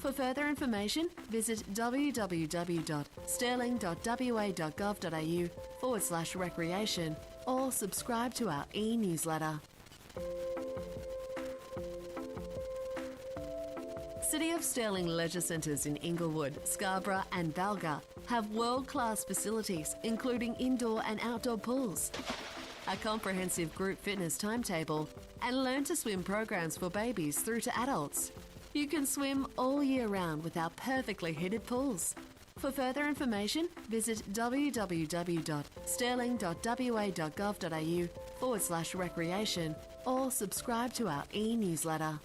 For further information, visit www.stirling.wa.gov.au/recreation or subscribe to our e-newsletter. City of Stirling leisure centres in Inglewood, Scarborough and Balga have world-class facilities including indoor and outdoor pools, a comprehensive group fitness timetable and learn to swim programs for babies through to adults. You can swim all year round with our perfectly heated pools. For further information, visit www.stirling.wa.gov.au/recreation or subscribe to our e-newsletter.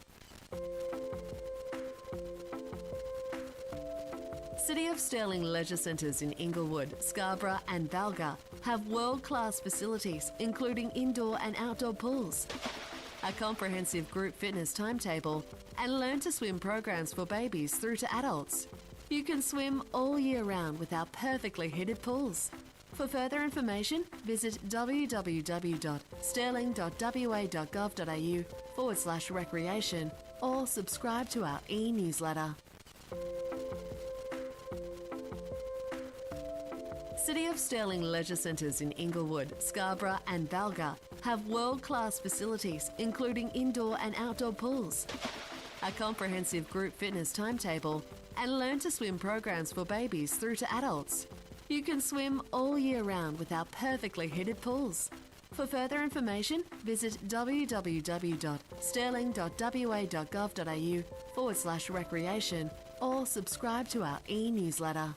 City of Stirling leisure centres in Inglewood, Scarborough and Balga have world-class facilities including indoor and outdoor pools, a comprehensive group fitness timetable and learn to swim programs for babies through to adults. You can swim all year round with our perfectly heated pools. For further information, visit www.stirling.wa.gov.au/recreation or subscribe to our e-newsletter. City of Stirling leisure centres in Inglewood, Scarborough and Balga have world-class facilities including indoor and outdoor pools, a comprehensive group fitness timetable and learn to swim programs for babies through to adults. You can swim all year round with our perfectly heated pools. For further information, visit www.stirling.wa.gov.au/recreation or subscribe to our e-newsletter.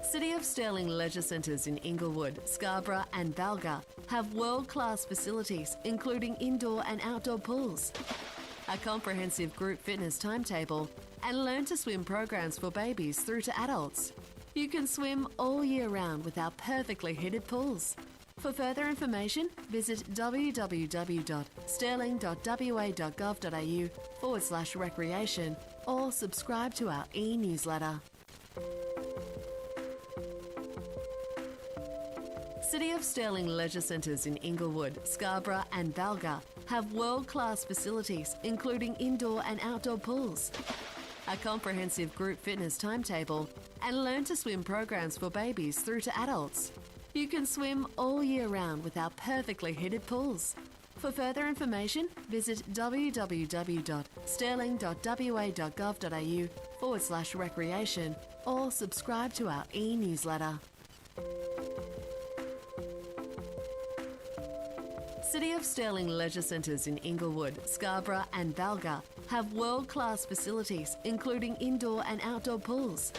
City of Stirling leisure centres in Inglewood, Scarborough and Balga have world-class facilities including indoor and outdoor pools, a comprehensive group fitness timetable and learn to swim programs for babies through to adults. You can swim all year round with our perfectly heated pools. For further information, visit www.stirling.wa.gov.au/recreation or subscribe to our e-newsletter. City of Stirling leisure centres in Inglewood, Scarborough and Balga have world-class facilities including indoor and outdoor pools, a comprehensive group fitness timetable and learn to swim programs for babies through to adults. You can swim all year round with our perfectly heated pools. For further information, visit www.stirling.wa.gov.au/recreation or subscribe to our e-newsletter. City of Stirling leisure centres in Inglewood, Scarborough and Balga have world-class facilities including indoor and outdoor pools,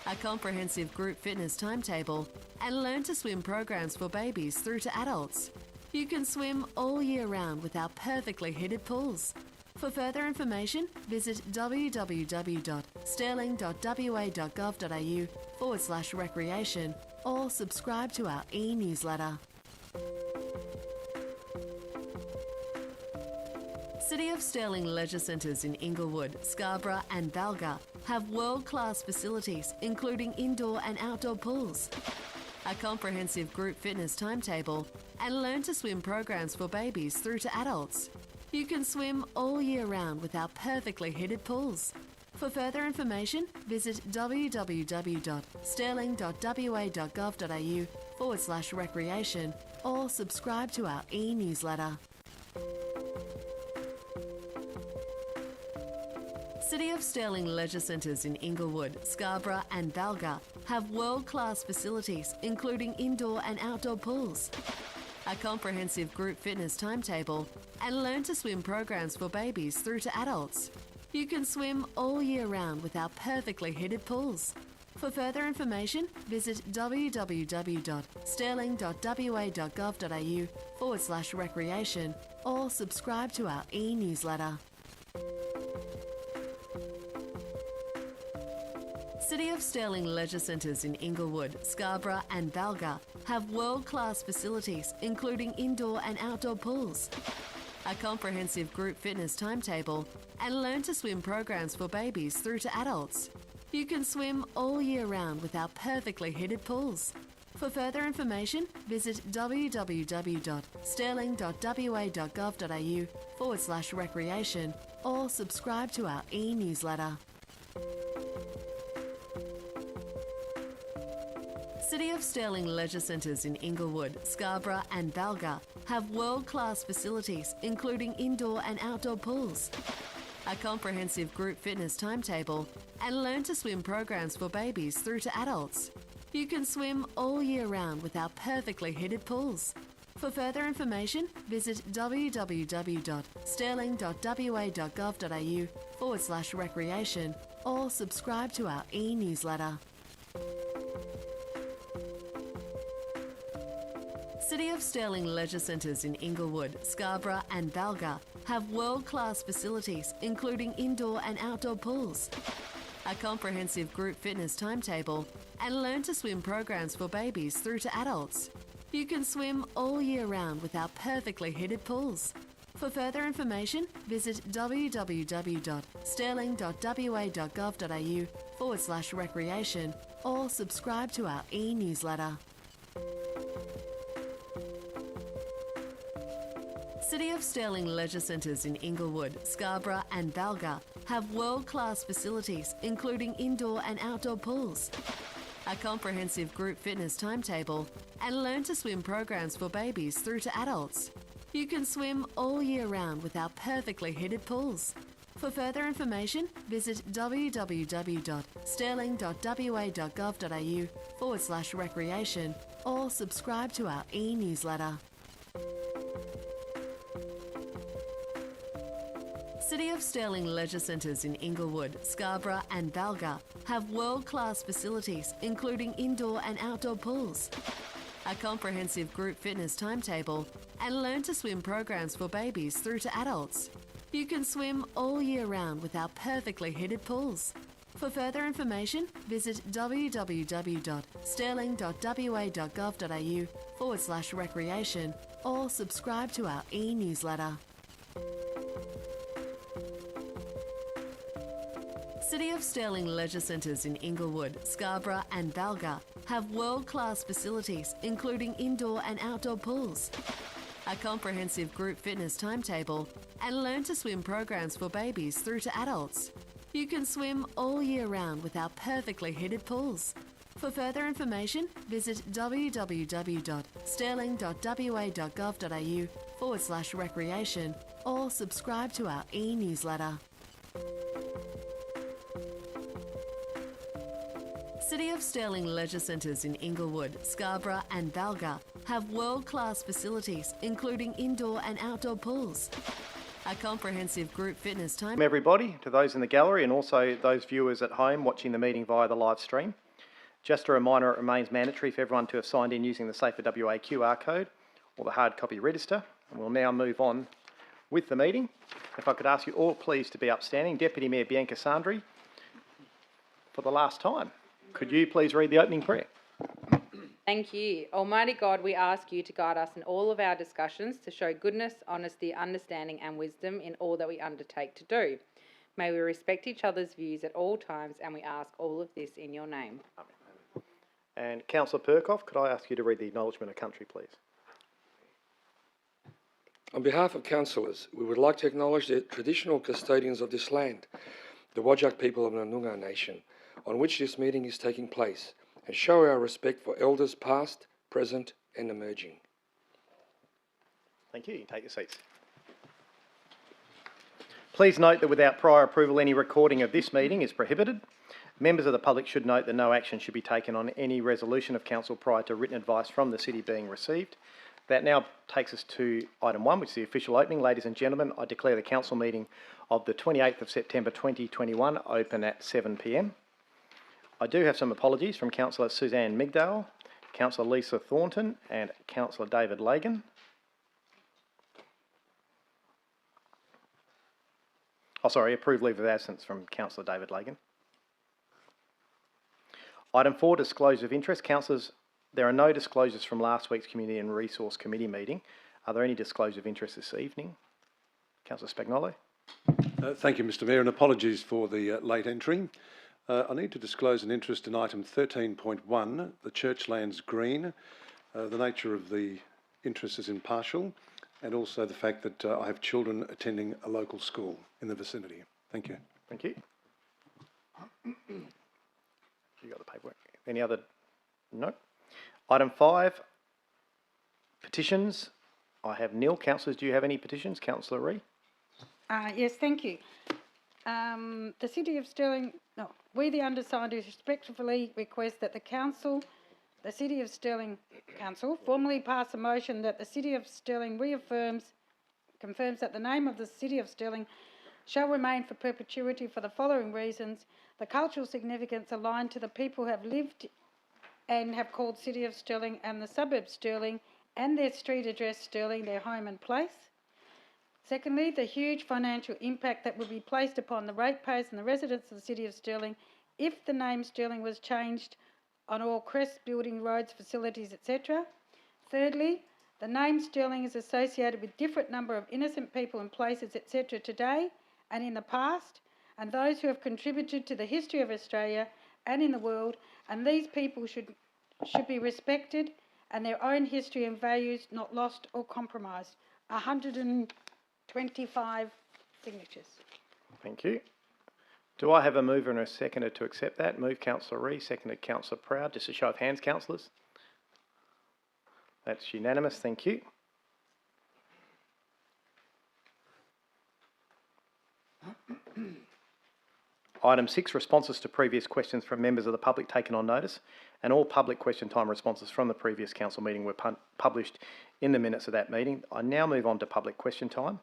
a comprehensive group fitness timetable and learn to swim programs for babies through to adults. You can swim all year round with our perfectly heated pools. For further information, visit www.stirling.wa.gov.au/recreation or subscribe to our e-newsletter. City of Stirling leisure centres in Inglewood, Scarborough and Balga have world-class facilities including indoor and outdoor pools, a comprehensive group fitness timetable and learn to swim programs for babies through to adults. You can swim all year round with our perfectly heated pools. For further information, visit www.stirling.wa.gov.au/recreation or subscribe to our e-newsletter. City of Stirling leisure centres in Inglewood, Scarborough and Balga have world-class facilities including indoor and outdoor pools, a comprehensive group fitness timetable and learn to swim programs for babies through to adults. You can swim all year round with our perfectly heated pools. For further information, visit www.stirling.wa.gov.au/recreation or subscribe to our e-newsletter. City of Stirling leisure centres in Inglewood, Scarborough and Balga have world-class facilities including indoor and outdoor pools, a comprehensive group fitness timetable and learn to swim programs for babies through to adults. You can swim all year round with our perfectly heated pools. For further information, visit www.stirling.wa.gov.au/recreation or subscribe to our e-newsletter. City of Stirling leisure centres in Inglewood, Scarborough and Valga have world-class facilities including indoor and outdoor pools, a comprehensive group fitness timetable and learn to swim programs for babies through to adults. You can swim all year round with our perfectly heated pools. For further information, visit www.stirling.wa.gov.au/recreation or subscribe to our e-newsletter. City of Stirling leisure centres in Inglewood, Scarborough and Valga have world-class facilities including indoor and outdoor pools, a comprehensive group fitness timetable and learn to swim programs for babies through to adults. You can swim all year round with our perfectly heated pools. For further information, visit www.stirling.wa.gov.au/recreation or subscribe to our e-newsletter. City of Stirling leisure centres in Inglewood, Scarborough and Valga have world-class facilities including indoor and outdoor pools, a comprehensive group fitness timetable and learn to swim programs for babies through to adults. You can swim all year round with our perfectly heated pools. For further information, visit www.stirling.wa.gov.au/recreation or subscribe to our e-newsletter. City of Stirling leisure centres in Inglewood, Scarborough and Valga have world-class facilities including indoor and outdoor pools, a comprehensive group fitness timetable and learn to swim programs for babies through to adults. You can swim all year round with our perfectly heated pools. For further information, visit www.stirling.wa.gov.au/recreation or subscribe to our e-newsletter. City of Stirling leisure centres in Inglewood, Scarborough and Valga have world-class facilities including indoor and outdoor pools, a comprehensive group fitness timetable and learn to swim programs for babies through to adults. You can swim all year round with our perfectly heated pools. For further information, visit www.stirling.wa.gov.au/recreation or subscribe to our e-newsletter. City of Stirling leisure centres in Inglewood, Scarborough and Valga have world-class facilities including indoor and outdoor pools, a comprehensive group fitness time. Everybody, to those in the gallery and also those viewers at home watching the meeting via the live stream. Just a reminder, it remains mandatory for everyone to have signed in using the Safer WA QR code or the hard copy register. And we'll now move on with the meeting. If I could ask you all please to be upstanding. Deputy Mayor Bianca Sandri, for the last time, could you please read the opening prayer? Thank you. Almighty God, we ask you to guide us in all of our discussions, to show goodness, honesty, understanding and wisdom in all that we undertake to do. May we respect each other's views at all times, and we ask all of this in your name. Amen. And Councillor Perkoff, could I ask you to read the Acknowledgement of Country, please? On behalf of councillors, we would like to acknowledge the traditional custodians of this land, the Whadjuk people of the Noongar Nation, on which this meeting is taking place, and show our respect for elders past, present and emerging. Thank you. You can take your seats. Please note that without prior approval, any recording of this meeting is prohibited. Members of the public should note that no action should be taken on any resolution of council prior to written advice from the city being received. That now takes us to item 1, which is the official opening. Ladies and gentlemen, I declare the council meeting of the 28th of September 2021 open at 7 p.m. I do have some apologies from Councillor Suzanne Migdale, Councillor Lisa Thornton and Councillor David Lagan. Approved leave of absence from Councillor David Lagan. Item 4, disclosure of interest. Councillors, there are no disclosures from last week's Community and Resource Committee meeting. Are there any disclosure of interest this evening? Councillor Spagnolo. Thank you, Mr Mayor, and apologies for the late entering. I need to disclose an interest in item 13.1, the Churchlands Green. The nature of the interest is impartial, and also the fact that I have children attending a local school in the vicinity. Thank you. Thank you. You got the paperwork. Any other? No. Item 5, petitions. I have nil. Councillors, do you have any petitions? Councillor Ree? Yes, thank you. The City of Stirling, no, we the undersigned respectfully request that the City of Stirling Council formally pass a motion that the City of Stirling confirms that the name of the City of Stirling shall remain for perpetuity for the following reasons: the cultural significance aligned to the people who have lived and have called City of Stirling and the suburb Stirling and their street address Stirling their home and place. Secondly, the huge financial impact that would be placed upon the ratepayers and the residents of the City of Stirling if the name Stirling was changed on all crests, building, roads, facilities, etc. Thirdly, the name Stirling is associated with different number of innocent people and places, etc. today and in the past, and those who have contributed to the history of Australia and in the world, and these people should be respected and their own history and values not lost or compromised. 125 signatures. Thank you. Do I have a mover and a seconder to accept that? Move Councillor Ree, seconded Councillor Proud. Just a show of hands, councillors. That's unanimous. Thank you. Item 6, responses to previous questions from members of the public taken on notice, and all public question time responses from the previous council meeting were published in the minutes of that meeting. I now move on to public question time,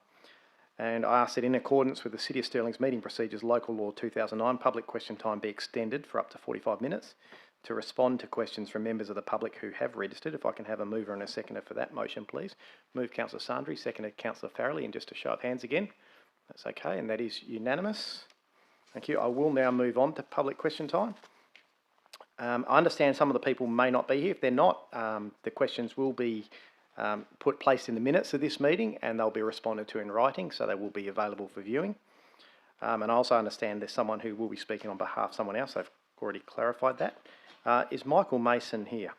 and I ask that in accordance with the City of Stirling's meeting procedures, Local Law 2009, public question time be extended for up to 45 minutes to respond to questions from members of the public who have registered. If I can have a mover and a seconder for that motion, please. Move Councillor Sandry, seconded Councillor Farrelly, and just a show of hands again. That's okay, and that is unanimous. Thank you. I will now move on to public question time. I understand some of the people may not be here. If they're not, the questions will be placed in the minutes of this meeting, and they'll be responded to in writing, so they will be available for viewing. And I also understand there's someone who will be speaking on behalf of someone else. I've already clarified that. Is Michael Mason here?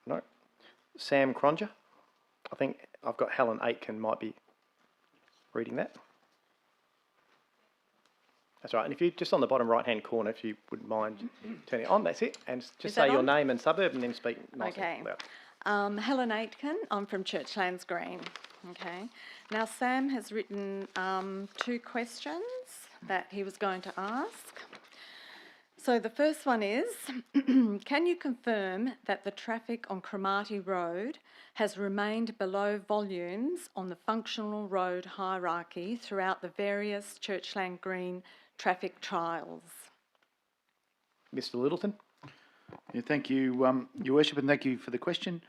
No. Sam Cronger? I think I've got Helen Aitken might be reading that. That's right. And if you just on the bottom right-hand corner, if you wouldn't mind turning it on, that's it. And just say your name and suburb and then speak nice and loud. Helen Aitken. I'm from Churchlands Green. Okay. Now, Sam has written 2 questions that he was going to ask. So the first one is, can you confirm that the traffic on Cromarty Road has remained below volumes on the functional road hierarchy throughout the various Churchland Green traffic trials? Mr. Littleton. Yeah, thank you, Your Worship, and thank you for the question.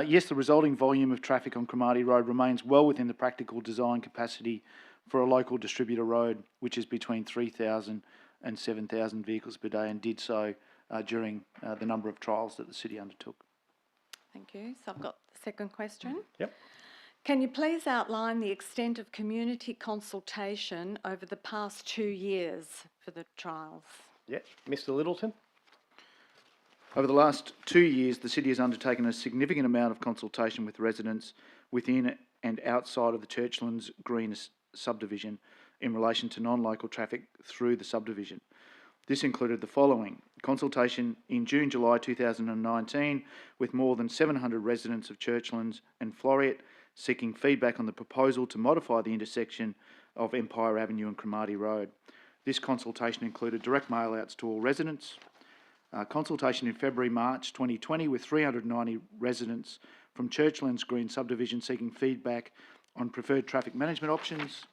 Yes, the resulting volume of traffic on Cromarty Road remains well within the practical design capacity for a local distributor road, which is between 3,000 and 7,000 vehicles per day, and did so during the number of trials that the city undertook. Thank you. So I've got the second question. Yep. Can you please outline the extent of community consultation over the past 2 years for the trials? Yep. Mr. Littleton. Over the last 2 years, the city has undertaken a significant amount of consultation with residents within and outside of the Churchlands Green subdivision in relation to non-local traffic through the subdivision. This included the following: consultation in June-July 2019 with more than 700 residents of Churchlands and Floriat seeking feedback on the proposal to modify the intersection of Empire Avenue and Cromarty Road. This consultation included direct mail-outs to all residents. Consultation in February-March 2020 with 390 residents from Churchlands Green subdivision seeking feedback on preferred traffic management options.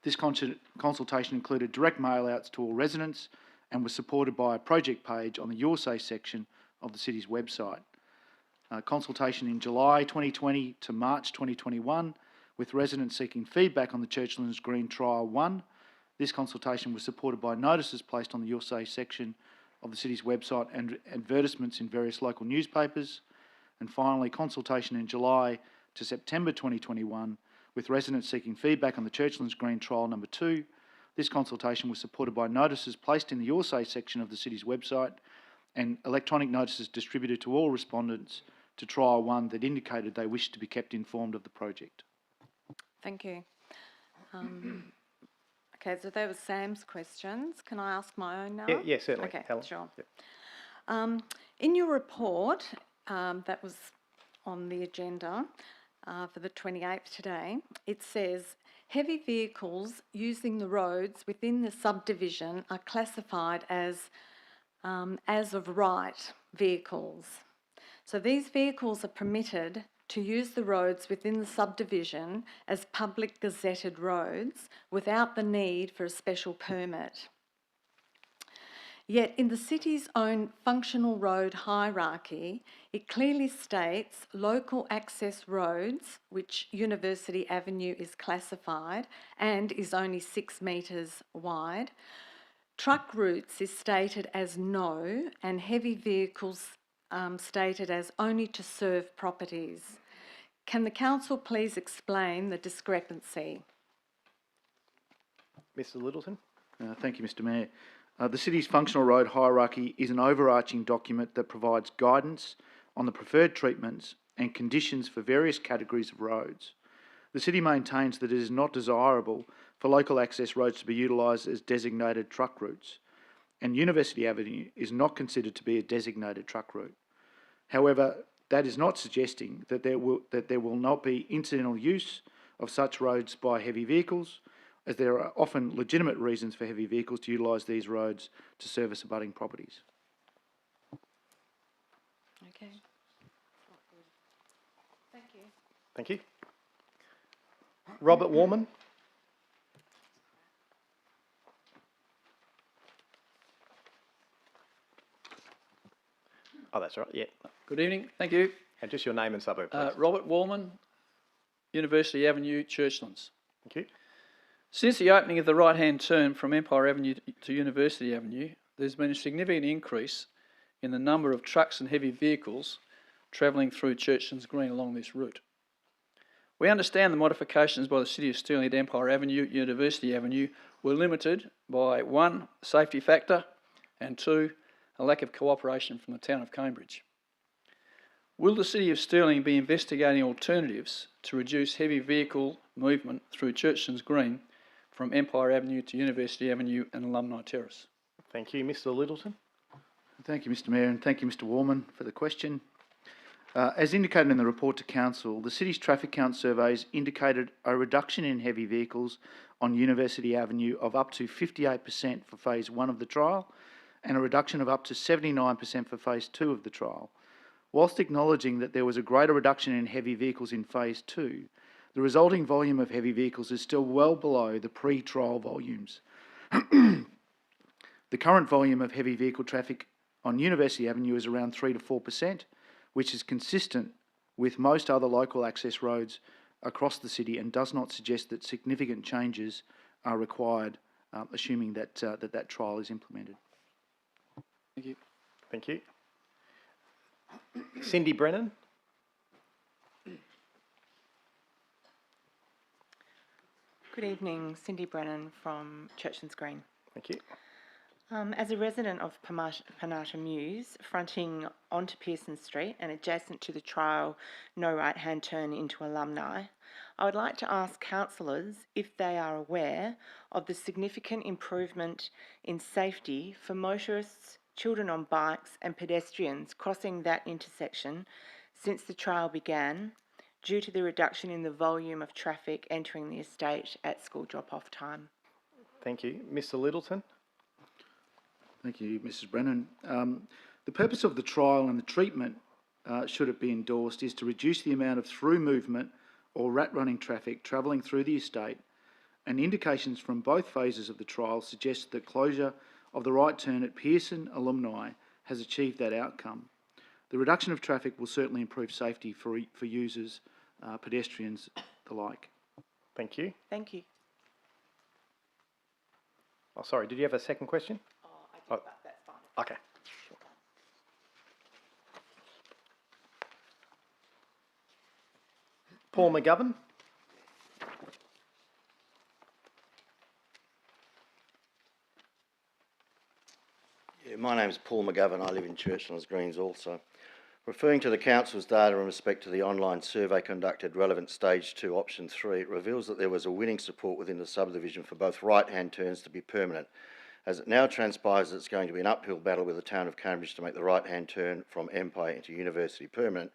This consultation included direct mail-outs to all residents and was supported by a project page on the Your Say section of the city's website. Consultation in July 2020 to March 2021 with residents seeking feedback on the Churchlands Green Trial 1. This consultation was supported by notices placed on the Your Say section of the city's website and advertisements in various local newspapers. And finally, consultation in July to September 2021 with residents seeking feedback on the Churchlands Green Trial number 2. This consultation was supported by notices placed in the Your Say section of the city's website and electronic notices distributed to all respondents to trial 1 that indicated they wished to be kept informed of the project. Thank you. Okay, so there was Sam's questions. Can I ask my own now? Yeah, certainly. Okay, Helen. sure. Yep. In your report that was on the agenda for the 28th today, it says heavy vehicles using the roads within the subdivision are classified as of right vehicles. So these vehicles are permitted to use the roads within the subdivision as public gazetted roads without the need for a special permit. Yet in the city's own functional road hierarchy, it clearly states local access roads, which University Avenue is classified and is only 6 metres wide. Truck routes is stated as no, and heavy vehicles stated as only to serve properties. Can the council please explain the discrepancy? Mr Littleton? Thank you, Mr Mayor. The city's functional road hierarchy is an overarching document that provides guidance on the preferred treatments and conditions for various categories of roads. The city maintains that it is not desirable for local access roads to be utilised as designated truck routes, and University Avenue is not considered to be a designated truck route. However, that is not suggesting that there will not be incidental use of such roads by heavy vehicles, as there are often legitimate reasons for heavy vehicles to utilise these roads to service abutting properties. Okay. Thank you. Thank you. Robert Warman? Oh, that's right, yeah. Good evening, thank you. And just your name and suburb, please. Robert Warman, University Avenue, Churchlands. Thank you. Since the opening of the right-hand turn from Empire Avenue to University Avenue, there's been a significant increase in the number of trucks and heavy vehicles travelling through Churchlands Green along this route. We understand the modifications by the City of Stirling at Empire Avenue, University Avenue were limited by 1, safety factor, and 2, a lack of cooperation from the town of Cambridge. Will the City of Stirling be investigating alternatives to reduce heavy vehicle movement through Churchlands Green from Empire Avenue to University Avenue and Alumni Terrace? Thank you. Mr Littleton? Thank you, Mr Mayor, and thank you, Mr Warman, for the question. As indicated in the report to Council, the City's traffic count surveys indicated a reduction in heavy vehicles on University Avenue of up to 58% for Phase 1 of the trial and a reduction of up to 79% for Phase 2 of the trial. Whilst acknowledging that there was a greater reduction in heavy vehicles in Phase 2, the resulting volume of heavy vehicles is still well below the pre-trial volumes. The current volume of heavy vehicle traffic on University Avenue is around 3 to 4%, which is consistent with most other local access roads across the city and does not suggest that significant changes are required, assuming that that trial is implemented. Thank you. Thank you. Cindy Brennan? Good evening, Cindy Brennan from Churchlands Green. Thank you. As a resident of Penata Mews, fronting onto Pearson Street and adjacent to the trial no right-hand turn into Alumni, I would like to ask councillors if they are aware of the significant improvement in safety for motorists, children on bikes and pedestrians crossing that intersection since the trial began, due to the reduction in the volume of traffic entering the estate at school drop-off time. Thank you. Mr Littleton? Thank you, Mrs Brennan. The purpose of the trial and the treatment, should it be endorsed, is to reduce the amount of through movement or rat-running traffic travelling through the estate, and indications from both phases of the trial suggest that closure of the right turn at Pearson Alumni has achieved that outcome. The reduction of traffic will certainly improve safety for users, pedestrians, the like. Thank you. Thank you. Oh, sorry, did you have a second question? I did, but that's fine. Okay. Sure. Paul McGovern? My name's Paul McGovern. I live in Churchlands Greens also. Referring to the Council's data in respect to the online survey conducted relevant Stage 2 Option 3, it reveals that there was a winning support within the subdivision for both right-hand turns to be permanent. As it now transpires that it's going to be an uphill battle with the town of Cambridge to make the right-hand turn from Empire into University permanent,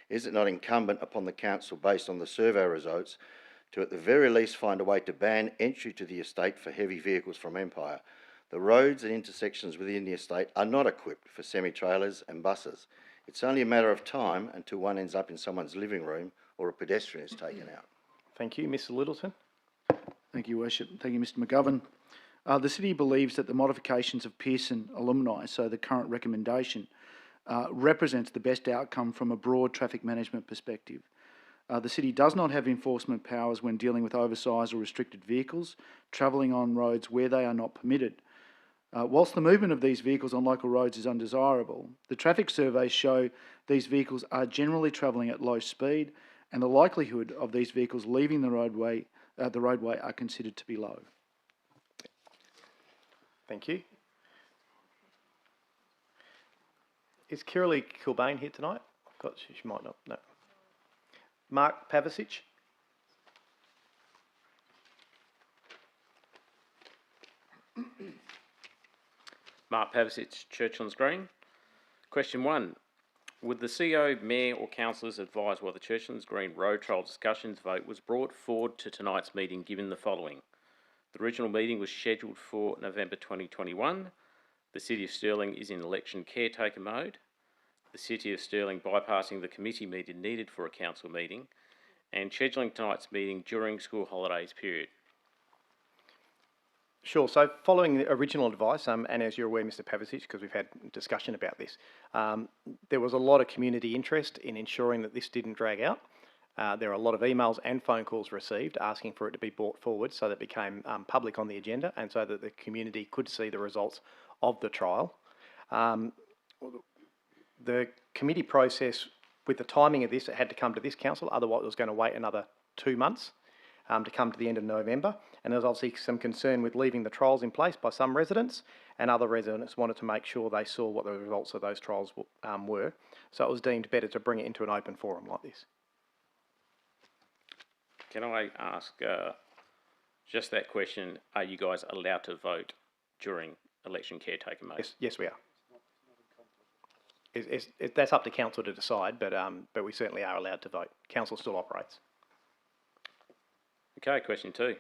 is it not incumbent upon the Council, based on the survey results, to at the very least find a way to ban entry to the estate for heavy vehicles from Empire? The roads and intersections within the estate are not equipped for semi-trailers and buses. It's only a matter of time until one ends up in someone's living room or a pedestrian is taken out. Thank you. Mr Littleton. Thank you, Worship. Thank you, Mr McGovern. The City believes that the modifications of Pearson alumni, so the current recommendation, represents the best outcome from a broad traffic management perspective. The City does not have enforcement powers when dealing with oversized or restricted vehicles travelling on roads where they are not permitted. Whilst the movement of these vehicles on local roads is undesirable, the traffic surveys show these vehicles are generally travelling at low speed, and the likelihood of these vehicles leaving the roadway are considered to be low. Thank you. Is Kiralee Kilbane here tonight? She might not. No. Mark Pavicic. Mark Pavicic, Churchlands Green. Question 1. Would the CEO, Mayor or Councillors advise why the Churchlands Green Road Trial Discussions vote was brought forward to tonight's meeting given the following? The original meeting was scheduled for November 2021. The City of Stirling is in election caretaker mode. The City of Stirling bypassing the committee meeting needed for a council meeting, and scheduling tonight's meeting during school holidays period. Sure. So following the original advice, and as you're aware, Mr Pavicic, because we've had discussion about this, there was a lot of community interest in ensuring that this didn't drag out. There are a lot of emails and phone calls received asking for it to be brought forward so that it became public on the agenda and so that the community could see the results of the trial. The committee process, with the timing of this, it had to come to this council, otherwise it was going to wait another 2 months to come to the end of November. And there's obviously some concern with leaving the trials in place by some residents, and other residents wanted to make sure they saw what the results of those trials were. So it was deemed better to bring it into an open forum like this. Can I ask just that question? Are you guys allowed to vote during election caretaker mode? Yes, we are. That's up to council to decide, but we certainly are allowed to vote. Council still operates. Okay, question 2.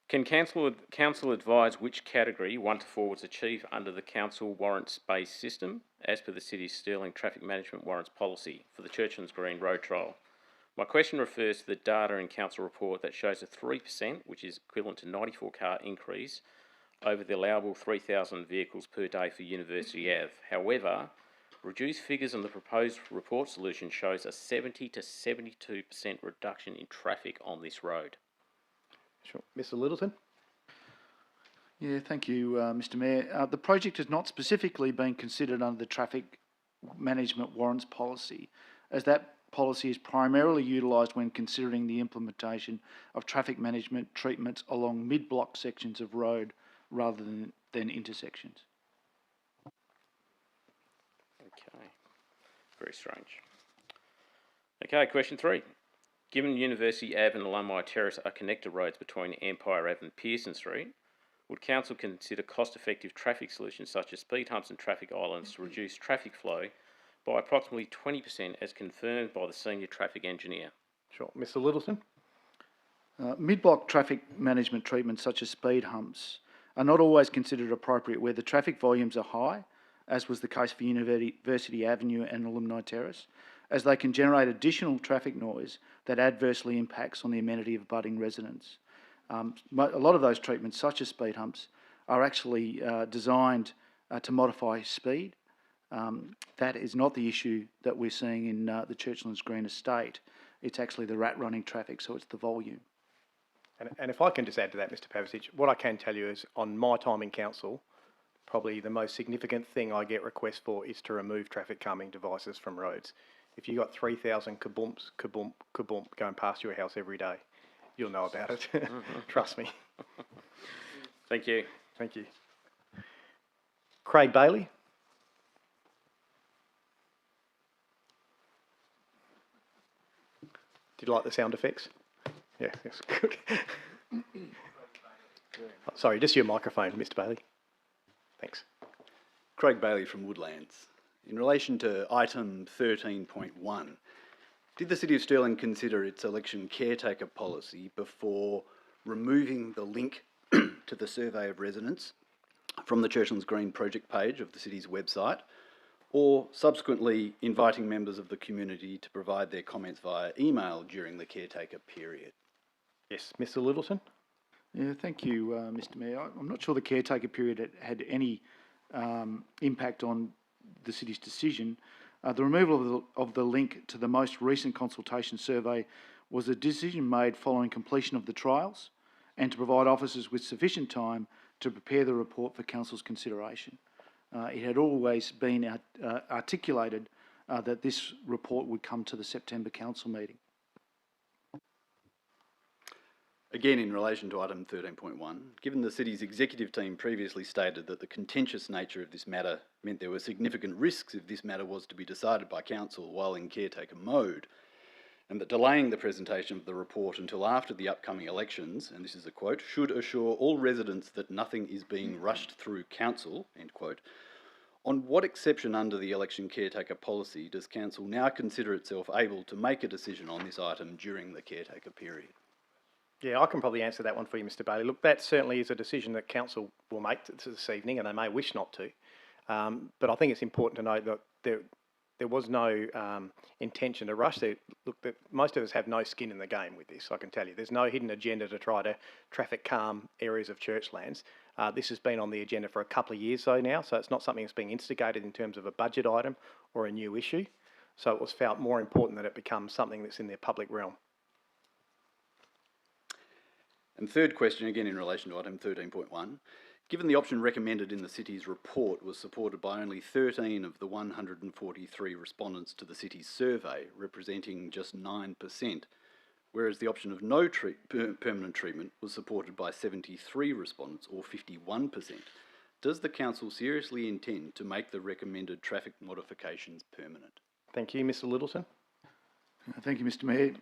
Can council advise which category 1 to 4 was achieved under the council warrants-based system as per the City's Stirling Traffic Management Warrants Policy for the Churchlands Green Road Trial? My question refers to the data in council report that shows a 3%, which is equivalent to 94 car increase over the allowable 3,000 vehicles per day for University Ave. However, reduced figures on the proposed report solution shows a 70 to 72% reduction in traffic on this road. Sure. Mr Littleton. Yeah, thank you, Mr Mayor. The project has not specifically been considered under the Traffic Management Warrants Policy, as that policy is primarily utilised when considering the implementation of traffic management treatments along mid-block sections of road rather than intersections. Okay, very strange. Okay, question 3. Given University Ave and Alumni Terrace are connector roads between Empire Ave and Pearson Street, would Council consider cost-effective traffic solutions such as speed humps and traffic islands to reduce traffic flow by approximately 20% as confirmed by the Senior Traffic Engineer? Sure. Mr Littleton. Mid-block traffic management treatments such as speed humps are not always considered appropriate where the traffic volumes are high, as was the case for University Avenue and Alumni Terrace, as they can generate additional traffic noise that adversely impacts on the amenity of budding residents. A lot of those treatments, such as speed humps, are actually designed to modify speed. That is not the issue that we're seeing in the Churchlands Green estate. It's actually the rat running traffic, so it's the volume. And if I can just add to that, Mr Pavicic, what I can tell you is on my time in council, probably the most significant thing I get requests for is to remove traffic calming devices from roads. If you've got 3,000 kaboomps, kaboomp, kaboomp going past your house every day, you'll know about it. Trust me. Thank you. Thank you. Craig Bailey. Did you like the sound effects? Yeah, yes, good. Sorry, just your microphone, Mr. Bailey. Thanks. Craig Bailey from Woodlands. In relation to item 13.1, did the City of Stirling consider its election caretaker policy before removing the link to the survey of residents from the Churchlands Green project page of the City's website, or subsequently inviting members of the community to provide their comments via email during the caretaker period? Yes, Mr. Littleton. Yeah, thank you, Mr. Mayor. I'm not sure the caretaker period had any impact on the city's decision. The removal of the link to the most recent consultation survey was a decision made following completion of the trials and to provide officers with sufficient time to prepare the report for Council's consideration. It had always been articulated that this report would come to the September Council meeting. Again, in relation to item 13.1, given the City's executive team previously stated that the contentious nature of this matter meant there were significant risks if this matter was to be decided by Council while in caretaker mode, and that delaying the presentation of the report until after the upcoming elections, and this is a quote, should assure all residents that nothing is being rushed through Council, end quote, on what exception under the election caretaker policy does Council now consider itself able to make a decision on this item during the caretaker period? Yeah, I can probably answer that one for you, Mr. Bailey. Look, that certainly is a decision that Council will make this evening, and they may wish not to. But I think it's important to note that there was no intention to rush. Look, most of us have no skin in the game with this, I can tell you. There's no hidden agenda to try to traffic calm areas of Churchlands. This has been on the agenda for a couple of years though now, so it's not something that's being instigated in terms of a budget item or a new issue. So it was felt more important that it becomes something that's in the public realm. And third question, again in relation to item 13.1, given the option recommended in the City's report was supported by only 13 of the 143 respondents to the City's survey, representing just 9%, whereas the option of no permanent treatment was supported by 73 respondents, or 51%, does the Council seriously intend to make the recommended traffic modifications permanent? Thank you, Mr. Littleton. Thank you, Mr. Mayor.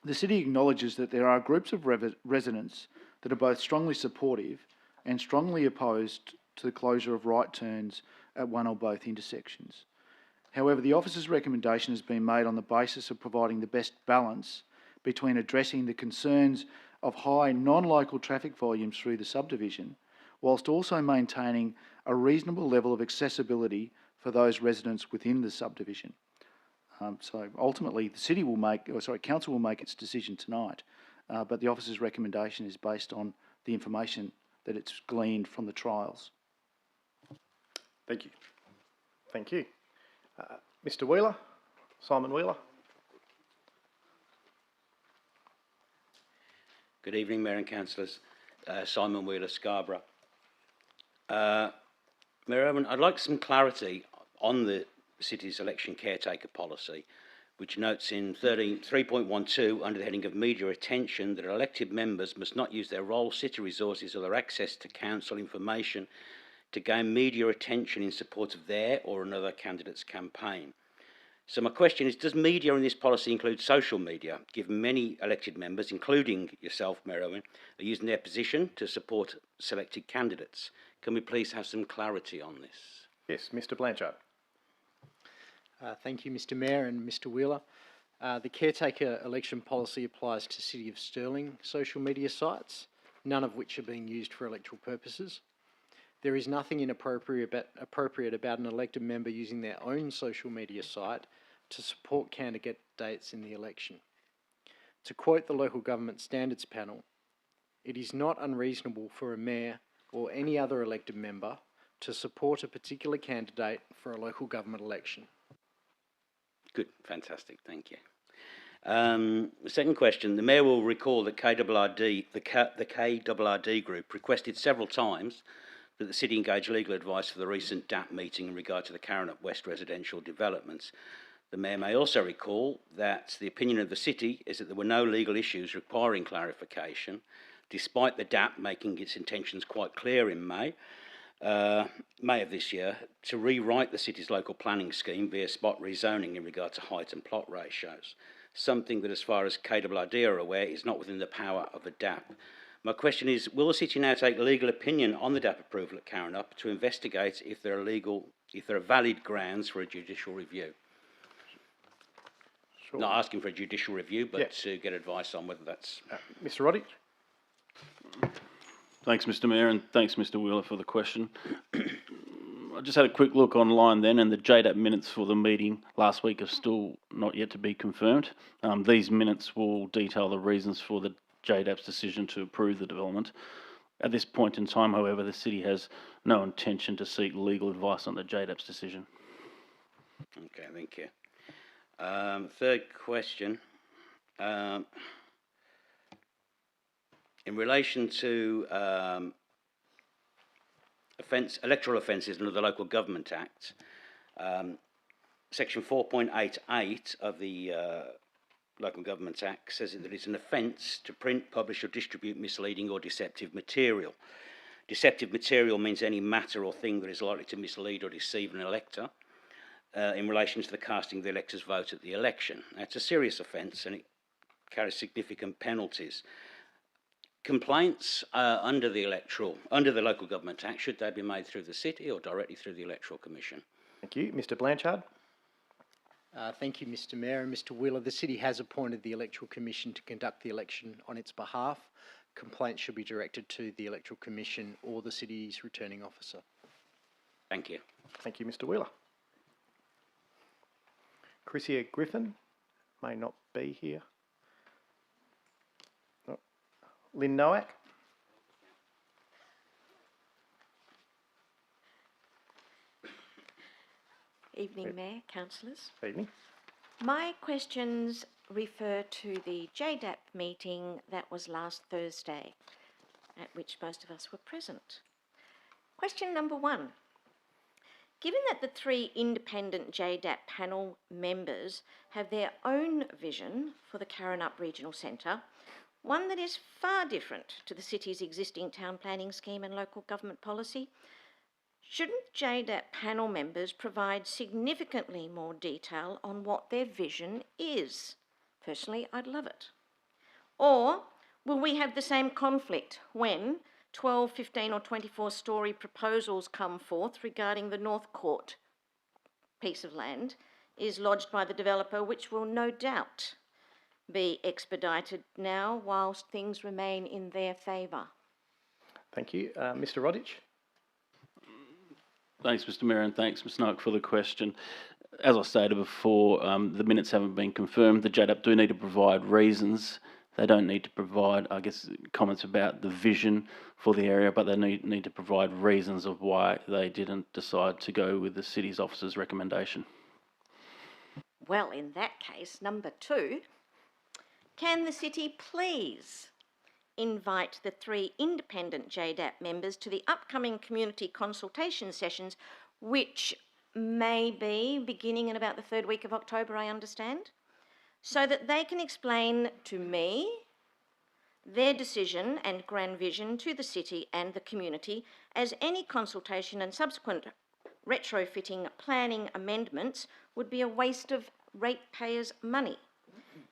The City acknowledges that there are groups of residents that are both strongly supportive and strongly opposed to the closure of right turns at one or both intersections. However, the officer's recommendation has been made on the basis of providing the best balance between addressing the concerns of high non-local traffic volumes through the subdivision, whilst also maintaining a reasonable level of accessibility for those residents within the subdivision. So ultimately, Council will make its decision tonight, but the officer's recommendation is based on the information that it's gleaned from the trials. Thank you. Thank you. Mr. Wheeler, Simon Wheeler. Good evening, Mayor and Councillors. Simon Wheeler, Scarborough. Mayor Owen, I'd like some clarity on the City's election caretaker policy, which notes in 3.12 under the heading of media attention that elected members must not use their role, city resources or their access to council information to gain media attention in support of their or another candidate's campaign. So my question is, does media in this policy include social media, given many elected members, including yourself, Mayor Owen, are using their position to support selected candidates? Can we please have some clarity on this? Yes, Mr. Blanchard. Thank you, Mr. Mayor and Mr. Wheeler. The caretaker election policy applies to City of Stirling social media sites, none of which are being used for electoral purposes. There is nothing inappropriate about an elected member using their own social media site to support candidates in the election. To quote the Local Government Standards Panel, it is not unreasonable for a mayor or any other elected member to support a particular candidate for a local government election. Good, fantastic, thank you. The second question, the Mayor will recall that the KRRD group requested several times that the City engage legal advice for the recent DAP meeting in regard to the Karrinyup West residential developments. The Mayor may also recall that the opinion of the City is that there were no legal issues requiring clarification, despite the DAP making its intentions quite clear in May. May of this year, to rewrite the city's local planning scheme via spot rezoning in regard to height and plot ratios, something that, as far as KWD are aware, is not within the power of a DAP. My question is, will the city now take legal opinion on the DAP approval at Karrinyup to investigate if there are valid grounds for a judicial review? Sure. Not asking for a judicial review, but to get advice on whether that's... Mr Roddick? Thanks, Mr Mayor, and thanks, Mr Wheeler, for the question. I just had a quick look online then, and the JDAP minutes for the meeting last week are still not yet to be confirmed. These minutes will detail the reasons for the JDAP's decision to approve the development. At this point in time, however, the city has no intention to seek legal advice on the JDAP's decision. Okay, thank you. Third question. In relation to electoral offences under the Local Government Act, Section 4.88 of the Local Government Act says that it's an offence to print, publish or distribute misleading or deceptive material. Deceptive material means any matter or thing that is likely to mislead or deceive an elector in relation to the casting of the elector's vote at the election. Now, it's a serious offence and it carries significant penalties. Complaints under the Local Government Act, should they be made through the city or directly through the Electoral Commission? Thank you. Mr Blanchard? Thank you, Mr Mayor and Mr Wheeler. The city has appointed the Electoral Commission to conduct the election on its behalf. Complaints should be directed to the Electoral Commission or the city's returning officer. Thank you. Thank you, Mr Wheeler. Chrissia Griffin may not be here. Oh. Lynn Nowak? Evening, Mayor, councillors. Evening. My questions refer to the JDAP meeting that was last Thursday, at which most of us were present. Question number 1. Given that the 3 independent JDAP panel members have their own vision for the Karrinyup Regional Centre, one that is far different to the city's existing town planning scheme and local government policy, shouldn't JDAP panel members provide significantly more detail on what their vision is? Personally, I'd love it. Or will we have the same conflict when 12, 15 or 24-storey proposals come forth regarding the North Court piece of land is lodged by the developer, which will no doubt be expedited now whilst things remain in their favour? Thank you. Mr Roddick? Thanks, Mr Mayor, and thanks, Ms Noak, for the question. As I stated before, the minutes haven't been confirmed. The JDAP do need to provide reasons. They don't need to provide, I guess, comments about the vision for the area, but they need to provide reasons of why they didn't decide to go with the city's officer's recommendation. Well, in that case, number 2, can the city please invite the 3 independent JDAP members to the upcoming community consultation sessions, which may be beginning in about the 3rd week of October, I understand, so that they can explain to me their decision and grand vision to the city and the community, as any consultation and subsequent retrofitting planning amendments would be a waste of ratepayers' money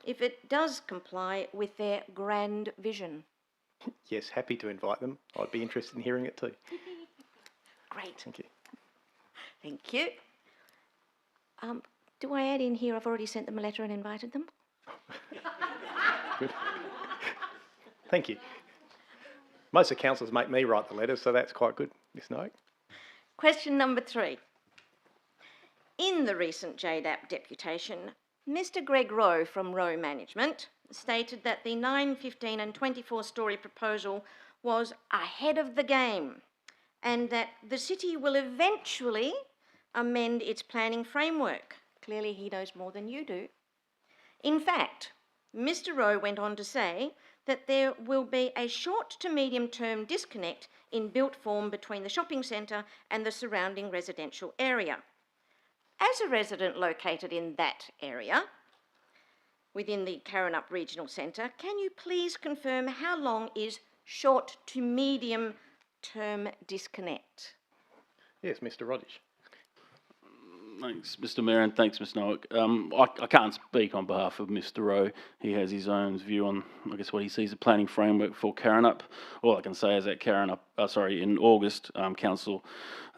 if it does comply with their grand vision. Yes, happy to invite them. I'd be interested in hearing it too. Great. Thank you. Thank you. Do I add in here, I've already sent them a letter and invited them? Good. Thank you. Most of the councillors make me write the letters, so that's quite good, Ms Noak. Question number 3. In the recent JDAP deputation, Mr Greg Rowe from Rowe Management stated that the 9, 15 and 24-storey proposal was ahead of the game and that the city will eventually amend its planning framework. Clearly he knows more than you do. In fact, Mr Rowe went on to say that there will be a short to medium term disconnect in built form between the shopping centre and the surrounding residential area. As a resident located in that area, within the Karrinyup Regional Centre, can you please confirm how long is short to medium term disconnect? Yes, Mr. Roddish. Thanks, Mr. Mayor, and thanks, Ms. Noack. I can't speak on behalf of Mr. Rowe. He has his own view on, I guess, what he sees the planning framework for Karrinyup. All I can say is that in August, Council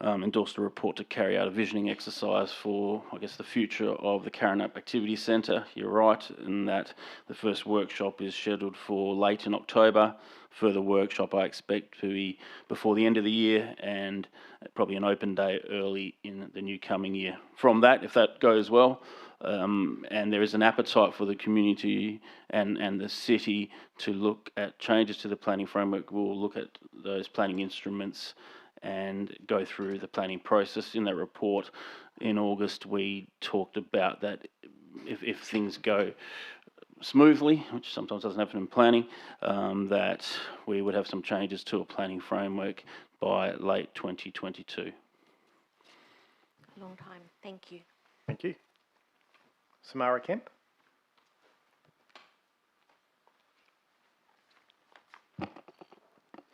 endorsed a report to carry out a visioning exercise for, I guess, the future of the Karrinyup Activity Centre. You're right in that the first workshop is scheduled for late in October. Further workshop I expect to be before the end of the year, and probably an open day early in the new coming year. From that, if that goes well, and there is an appetite for the community and the city to look at changes to the planning framework, we'll look at those planning instruments and go through the planning process. In that report in August, we talked about that if things go smoothly, which sometimes doesn't happen in planning, that we would have some changes to a planning framework by late 2022. Long time. Thank you. Thank you. Samara Kemp.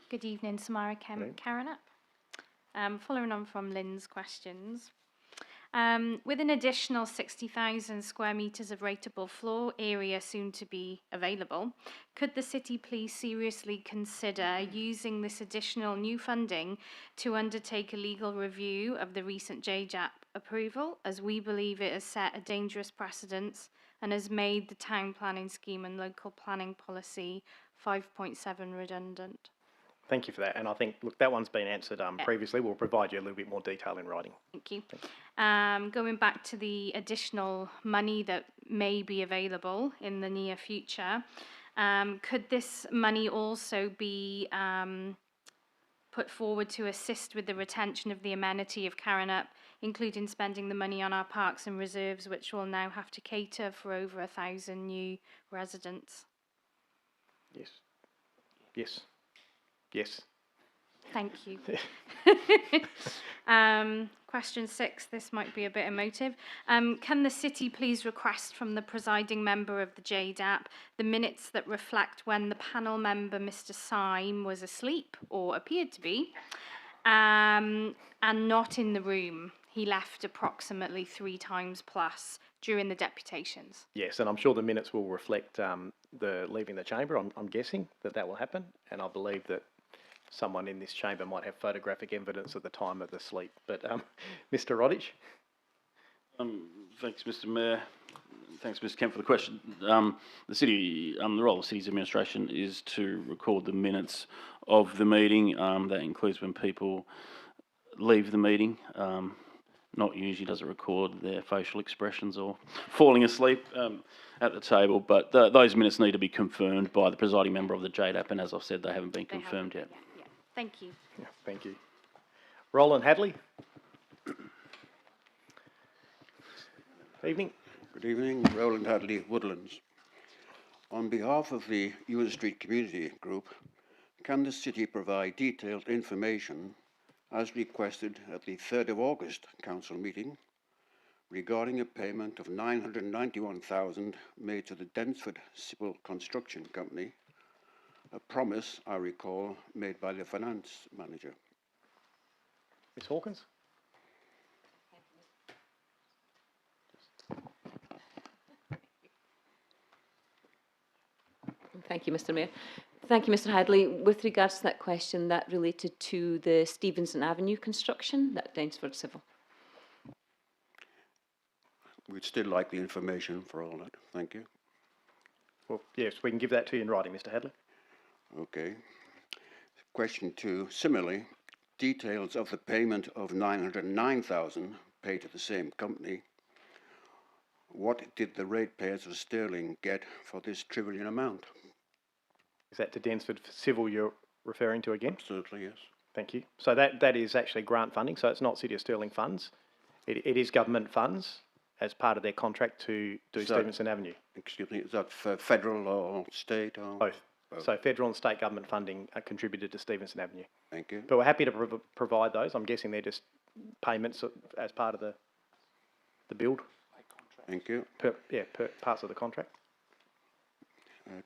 Good evening, Samara Kemp, Karrinyup. Following on from Lynn's questions, with an additional 60,000 square metres of rateable floor area soon to be available, could the city please seriously consider using this additional new funding to undertake a legal review of the recent JJAP approval, as we believe it has set a dangerous precedence and has made the town planning scheme and local planning policy 5.7 redundant? Thank you for that. And I think, look, that one's been answered previously. We'll provide you a little bit more detail in writing. Thank you. Going back to the additional money that may be available in the near future, could this money also be put forward to assist with the retention of the amenity of Karrinyup, including spending the money on our parks and reserves, which will now have to cater for over 1,000 new residents? Yes. Yes. Yes. Thank you. Question 6, this might be a bit emotive. Can the city please request from the presiding member of the JDAP the minutes that reflect when the panel member, Mr. Syme, was asleep, or appeared to be, and not in the room? He left approximately 3 times plus during the deputations. Yes, and I'm sure the minutes will reflect the leaving the chamber. I'm guessing that will happen, and I believe that someone in this chamber might have photographic evidence at the time of the sleep. But Mr. Roddish? Thanks, Mr. Mayor. Thanks, Mr. Kemp, for the question. The role of the city's administration is to record the minutes of the meeting. That includes when people leave the meeting. Not usually does it record their facial expressions or falling asleep at the table, but those minutes need to be confirmed by the presiding member of the JDAP, and as I've said, they haven't been confirmed yet. Yeah. Thank you. Yeah, thank you. Roland Hadley. Evening. Good evening, Roland Hadley, Woodlands. On behalf of the Ewan Street Community Group, can the city provide detailed information as requested at the 3rd of August council meeting regarding a payment of $991,000 made to the Densford Civil Construction Company, a promise, I recall, made by the finance manager? Ms. Hawkins? Thank you, Mr. Mayor. Thank you, Mr. Hadley. With regards to that question, that related to the Stevenson Avenue construction, that Dainsford Civil. We'd still like the information for all that. Thank you. Well, yes, we can give that to you in writing, Mr. Hadley. Okay. Question 2. Similarly, details of the payment of $909,000 paid to the same company. What did the ratepayers of Stirling get for this trivial amount? Is that to Densford Civil you're referring to again? Absolutely, yes. Thank you. So that is actually grant funding, so it's not City of Stirling funds. It is government funds as part of their contract to do Stevenson Avenue. Excuse me, is that for federal or state? Or? Both. So federal and state government funding are contributed to Stevenson Avenue. Thank you. But we're happy to provide those. I'm guessing they're just payments as part of the build. Thank you. Per parts of the contract.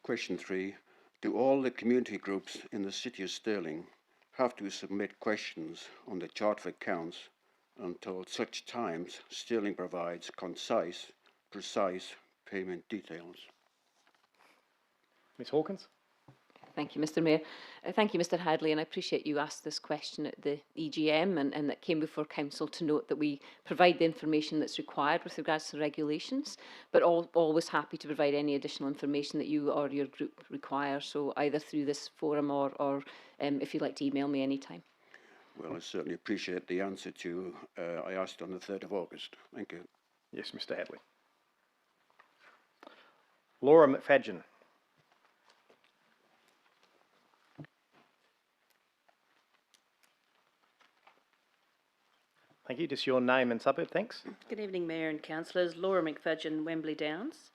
Question 3. Do all the community groups in the City of Stirling have to submit questions on the chart of accounts until such times Stirling provides concise, precise payment details. Ms Hawkins? Thank you, Mr Mayor. Thank you, Mr Hadley, and I appreciate you asked this question at the EGM and that came before Council to note that we provide the information that's required with regards to regulations, but always happy to provide any additional information that you or your group require, so either through this forum or if you'd like to email me anytime. Well, I certainly appreciate the answer to I asked on the 3rd of August. Thank you. Yes, Mr Hadley. Laura McFadgen. Thank you. Just your name and suburb, thanks. Good evening, Mayor and Councillors. Laura McFadgen, Wembley Downs.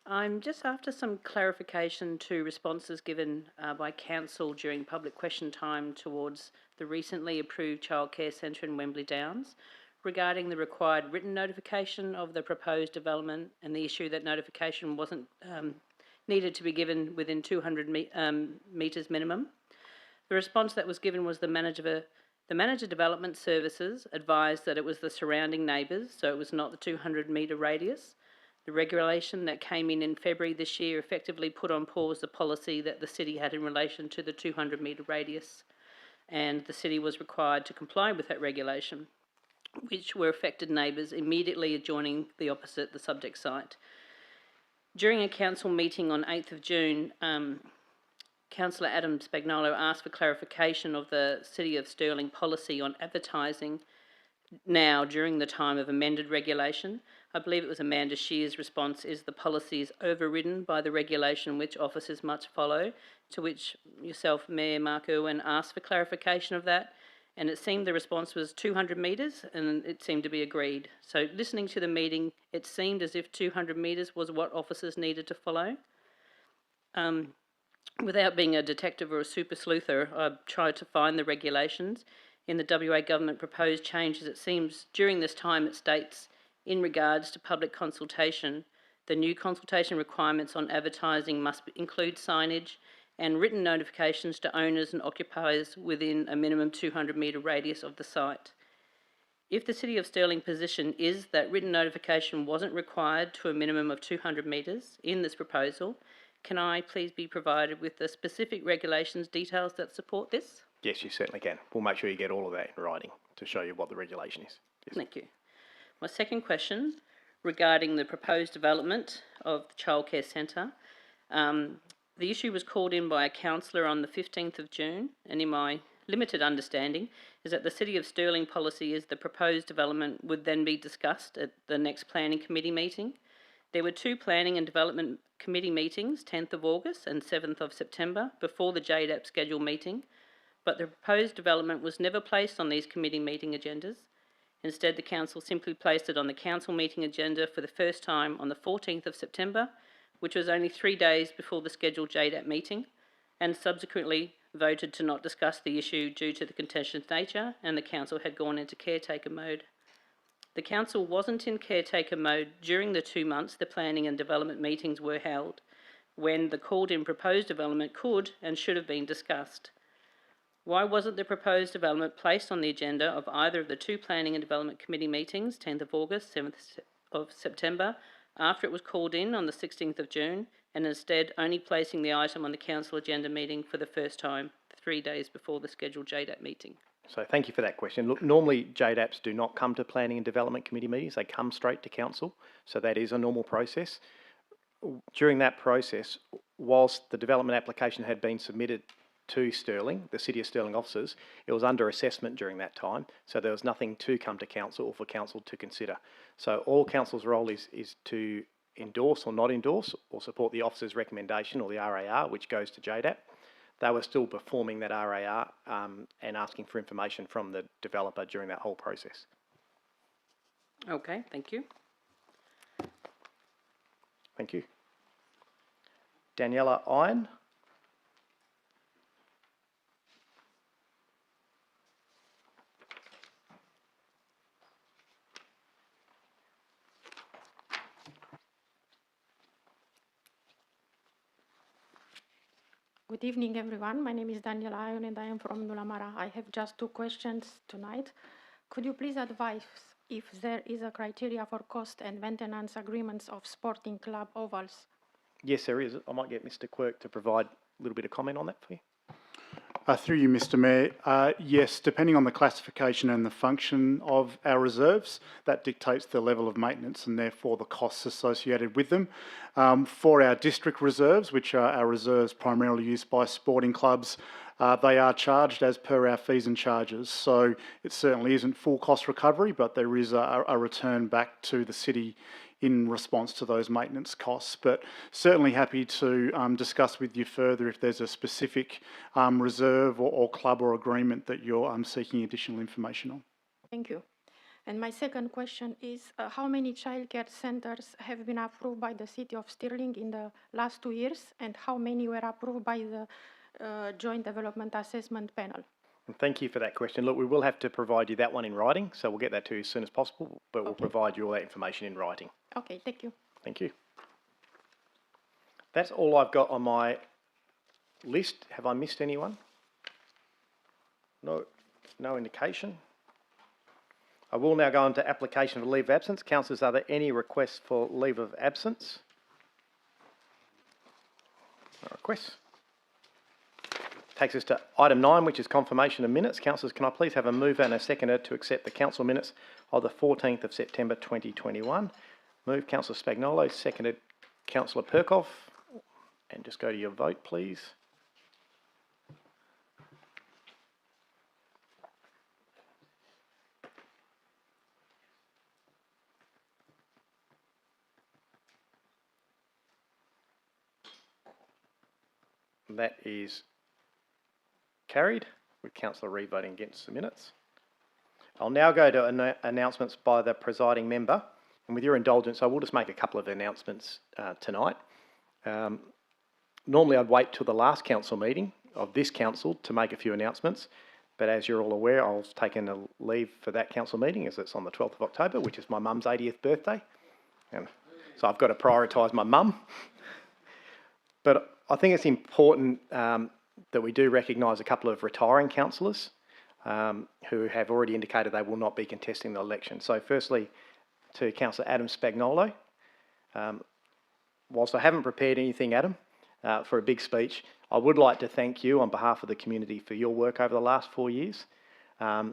I'm just after some clarification to responses given by Council during public question time towards the recently approved childcare centre in Wembley Downs regarding the required written notification of the proposed development and the issue that notification wasn't needed to be given within 200 metres minimum. The response that was given was the manager development services advised that it was the surrounding neighbours, so it was not the 200 metre radius. The regulation that came in February this year effectively put on pause the policy that the city had in relation to the 200 metre radius, and the city was required to comply with that regulation, which were affected neighbours immediately adjoining the subject site. During a council meeting on 8th of June, Councillor Adam Spagnolo asked for clarification of the City of Stirling policy on advertising now during the time of amended regulation. I believe it was Amanda Shear's response is the policy is overridden by the regulation which officers must follow, to which yourself, Mayor Mark Irwin, asked for clarification of that, and it seemed the response was 200 metres and it seemed to be agreed. So listening to the meeting, it seemed as if 200 metres was what officers needed to follow. Without being a detective or a super sleuther, I tried to find the regulations. In the WA government proposed changes, it seems during this time it states, in regards to public consultation, the new consultation requirements on advertising must include signage and written notifications to owners and occupiers within a minimum 200 metre radius of the site. If the City of Stirling position is that written notification wasn't required to a minimum of 200 metres in this proposal, can I please be provided with the specific regulations details that support this? Yes, you certainly can. We'll make sure you get all of that in writing to show you what the regulation is. Yes. Thank you. My second question regarding the proposed development of the childcare centre. The issue was called in by a councillor on the 15th of June, and in my limited understanding is that the City of Stirling policy is the proposed development would then be discussed at the next Planning Committee meeting. There were 2 Planning and Development Committee meetings, 10th of August and 7th of September, before the JDAP scheduled meeting, but the proposed development was never placed on these committee meeting agendas. Instead, the Council simply placed it on the Council meeting agenda for the first time on the 14th of September, which was only 3 days before the scheduled JDAP meeting, and subsequently voted to not discuss the issue due to the contentious nature, and the Council had gone into caretaker mode. The Council wasn't in caretaker mode during the 2 months the planning and development meetings were held, when the called-in proposed development could and should have been discussed. Why wasn't the proposed development placed on the agenda of either of the 2 Planning and Development Committee meetings, 10th of August, 7th of September, after it was called in on the 16th of June, and instead only placing the item on the Council agenda meeting for the first time, 3 days before the scheduled JDAP meeting? So thank you for that question. Look, normally JDAPs do not come to Planning and Development Committee meetings. They come straight to Council. So that is a normal process. During that process, whilst the development application had been submitted to Stirling, the City of Stirling officers, it was under assessment during that time. So there was nothing to come to Council or for Council to consider. So all Council's role is to endorse or not endorse or support the officer's recommendation or the RAR, which goes to JDAP. They were still performing that RAR and asking for information from the developer during that whole process. Okay, thank you. Thank you. Daniela Iron. Good evening, everyone. My name is Daniel Ion and I am from Nulamara. I have just 2 questions tonight. Could you please advise if there is a criteria for cost and maintenance agreements of sporting club ovals? Yes, there is. I might get Mr Quirk to provide a little bit of comment on that for you. Through you, Mr Mayor, yes, depending on the classification and the function of our reserves, that dictates the level of maintenance and therefore the costs associated with them. For our district reserves, which are our reserves primarily used by sporting clubs, they are charged as per our fees and charges. So it certainly isn't full cost recovery, but there is a return back to the city in response to those maintenance costs. But certainly happy to discuss with you further if there's a specific reserve or club or agreement that you're seeking additional information on. Thank you. And my second question is, how many childcare centres have been approved by the City of Stirling in the last 2 years, and how many were approved by the Joint Development Assessment Panel? Thank you for that question. Look, we will have to provide you that one in writing, so we'll get that to you as soon as possible, but we'll provide you all that information in writing. Okay, thank you. Thank you. That's all I've got on my list. Have I missed anyone? No indication. I will now go on to application for leave of absence. Councillors, are there any requests for leave of absence? No requests. Takes us to item 9, which is confirmation of minutes. Councillors, can I please have a mover and a seconder to accept the council minutes of the 14th of September 2021? Move Councillor Spagnolo, seconded Councillor Perkoff. And just go to your vote, please. That is carried, with Councillor Reid voting against the minutes. I'll now go to announcements by the presiding member. And with your indulgence, I will just make a couple of announcements tonight. Normally I'd wait till the last council meeting of this council to make a few announcements. But as you're all aware, I've taken a leave for that council meeting as it's on the 12th of October, which is my mum's 80th birthday. And so I've got to prioritise my mum. But I think it's important that we do recognise a couple of retiring councillors who have already indicated they will not be contesting the election. So firstly, to Councillor Adam Spagnolo. Whilst I haven't prepared anything, Adam, for a big speech, I would like to thank you on behalf of the community for your work over the last 4 years.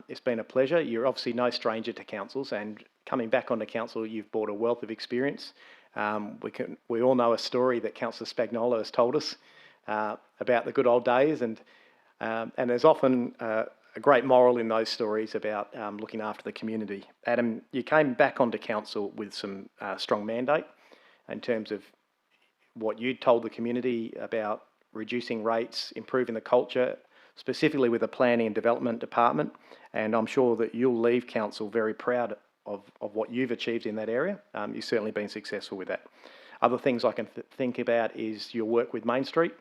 It's been a pleasure. You're obviously no stranger to councils, and coming back onto council, you've brought a wealth of experience. We all know a story that Councillor Spagnolo has told us about the good old days, and there's often a great moral in those stories about looking after the community. Adam, you came back onto council with some strong mandate in terms of what you told the community about reducing rates, improving the culture, specifically with the planning and development department, and I'm sure that you'll leave council very proud of what you've achieved in that area. You've certainly been successful with that. Other things I can think about is your work with Main Street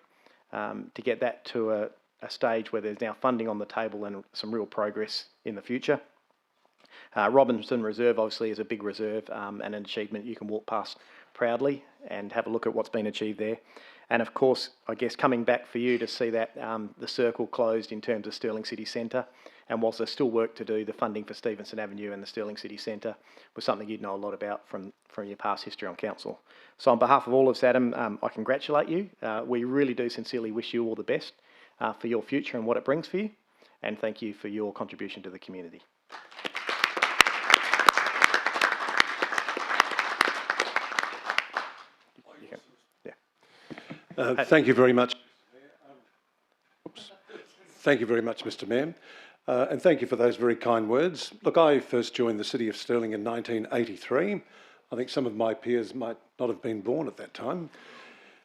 to get that to a stage where there's now funding on the table and some real progress in the future. Robinson Reserve obviously is a big reserve and an achievement you can walk past proudly and have a look at what's been achieved there. And of course, I guess coming back for you to see that the circle closed in terms of Stirling City Centre, and whilst there's still work to do, the funding for Stevenson Avenue and the Stirling City Centre was something you'd know a lot about from your past history on council. So on behalf of all of us, Adam, I congratulate you. We really do sincerely wish you all the best for your future and what it brings for you, and thank you for your contribution to the community. Thank you very much. Thank you very much, Mr Mayor. And thank you for those very kind words. Look, I first joined the City of Stirling in 1983. I think some of my peers might not have been born at that time.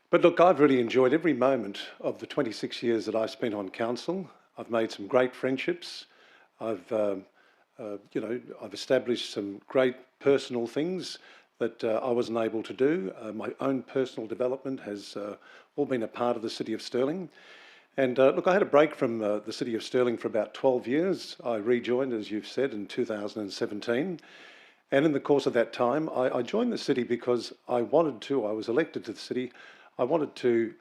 But look, I've really enjoyed every moment of the 26 years that I've spent on council. I've made some great friendships. I've established some great personal things that I wasn't able to do. My own personal development has all been a part of the City of Stirling. And look, I had a break from the City of Stirling for about 12 years. I rejoined, as you've said, in 2017. And in the course of that time, I joined the city because I wanted to. I was elected to the city. I wanted to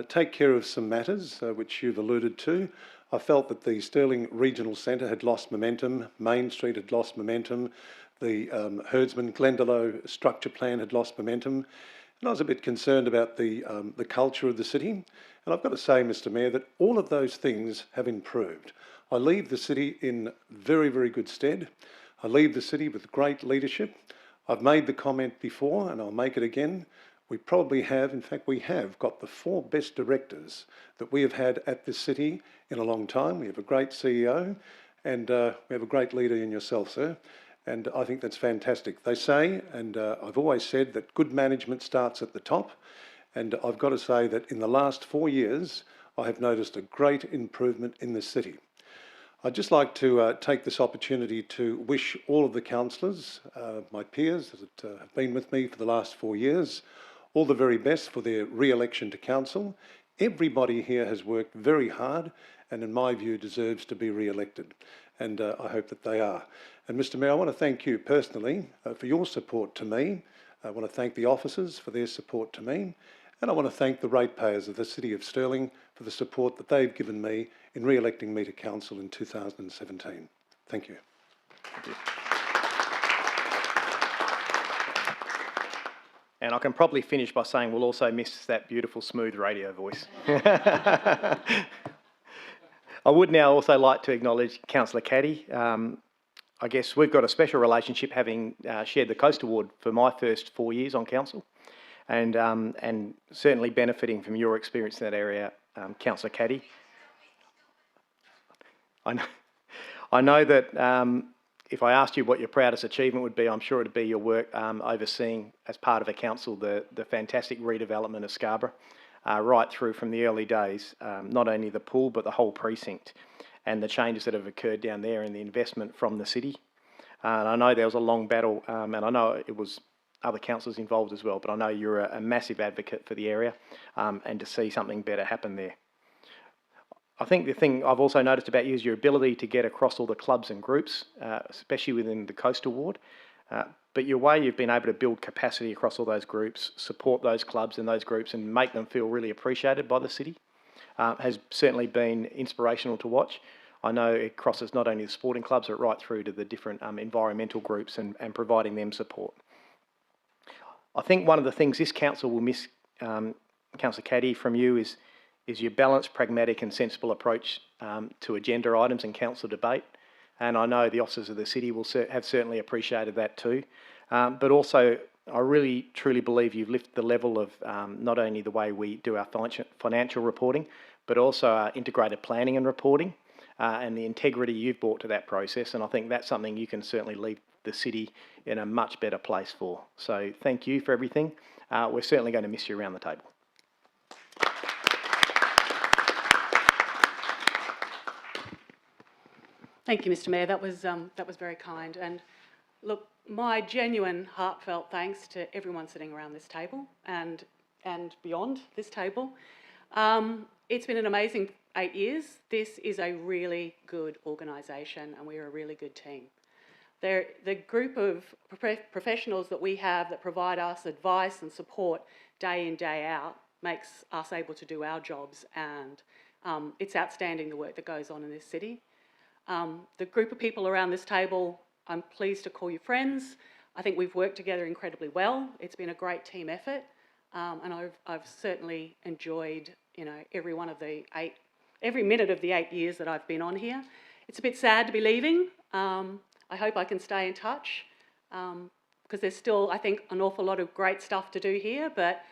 take care of some matters which you've alluded to. I felt that the Stirling Regional Centre had lost momentum, Main Street had lost momentum, the Herdsman Glendalough structure plan had lost momentum, and I was a bit concerned about the culture of the city. And I've got to say, Mr Mayor, that all of those things have improved. I leave the city in very, very good stead. I leave the city with great leadership. I've made the comment before, and I'll make it again. We probably have, in fact, we have got the 4 best directors that we have had at this city in a long time. We have a great CEO, and we have a great leader in yourself, sir. And I think that's fantastic. They say, and I've always said, that good management starts at the top. And I've got to say that in the last 4 years, I have noticed a great improvement in this city. I'd just like to take this opportunity to wish all of the councillors, my peers that have been with me for the last 4 years, all the very best for their re-election to council. Everybody here has worked very hard and, in my view, deserves to be re-elected. And I hope that they are. And Mr Mayor, I want to thank you personally for your support to me. I want to thank the officers for their support to me. And I want to thank the ratepayers of the City of Stirling for the support that they've given me in re-electing me to council in 2017. Thank you. Thank you. And I can probably finish by saying we'll also miss that beautiful, smooth radio voice. I would now also like to acknowledge Councillor Caddy. I guess we've got a special relationship, having shared the Coast Award for my first 4 years on council, and certainly benefiting from your experience in that area, Councillor Caddy. I know that if I asked you what your proudest achievement would be, I'm sure it'd be your work overseeing, as part of a council, the fantastic redevelopment of Scarborough, right through from the early days, not only the pool but the whole precinct, and the changes that have occurred down there and the investment from the city. And I know there was a long battle, and I know it was other councillors involved as well, but I know you're a massive advocate for the area, and to see something better happen there. I think the thing I've also noticed about you is your ability to get across all the clubs and groups, especially within the Coastal Ward, but your way you've been able to build capacity across all those groups, support those clubs and those groups and make them feel really appreciated by the city, has certainly been inspirational to watch. I know it crosses not only the sporting clubs but right through to the different environmental groups and providing them support. I think one of the things this council will miss, Councillor Caddy, from you is your balanced, pragmatic and sensible approach to agenda items and council debate. And I know the officers of the city will have certainly appreciated that too. But also, I really, truly believe you've lifted the level of not only the way we do our financial reporting, but also our integrated planning and reporting, and the integrity you've brought to that process. And I think that's something you can certainly leave the city in a much better place for. So thank you for everything. We're certainly going to miss you around the table. Thank you, Mr Mayor. That was very kind. And look, my genuine, heartfelt thanks to everyone sitting around this table and beyond this table. It's been an amazing 8 years. This is a really good organisation and we're a really good team. The group of professionals that we have that provide us advice and support day in, day out makes us able to do our jobs, and it's outstanding the work that goes on in this city. The group of people around this table, I'm pleased to call you friends. I think we've worked together incredibly well. It's been a great team effort, and I've certainly enjoyed, every minute of the 8 years that I've been on here. It's a bit sad to be leaving. I hope I can stay in touch, because there's still, I think, an awful lot of great stuff to do here, but